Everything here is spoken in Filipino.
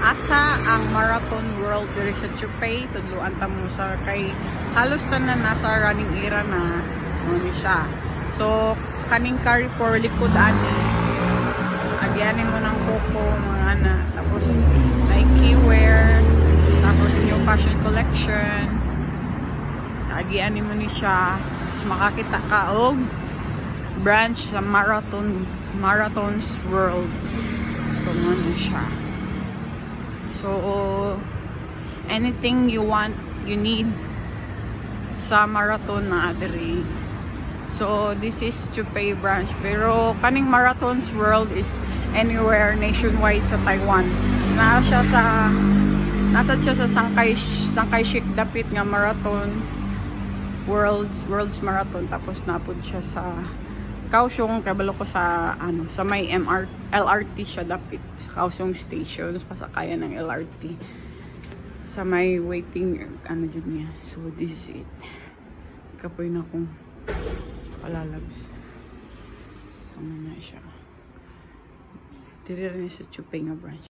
asa ang Marathon World diri sa Chupay. Tudluan ta mo sa kay halos tanan nasa running era na mo ni siya. So kaning Carrefour likod ani. Agyanin mo ng Coco mga ana. Tapos Nike wear, tapos new fashion collection. Agyanin mo ni siya. Tapos makakita ka og branch sa Marathons World. So mo ni siya. So, anything you want, you need sa marathon na adiri. So, this is Chupay branch. Pero, kaning Marathons World is anywhere nationwide sa Taiwan. Nasa siya sa Sangkay Shik dapit nga marathon. World's Marathon. Tapos, napod siya sa Kaohsiung, kabalo ko sa sa may LRT siya dapit. Kaohsiung Station, pasakayan ng LRT. Sa may waiting dyan niya. So this is it. Kapoy na akong palalabs. So na siya. Dito rin sa Chupay nga branch.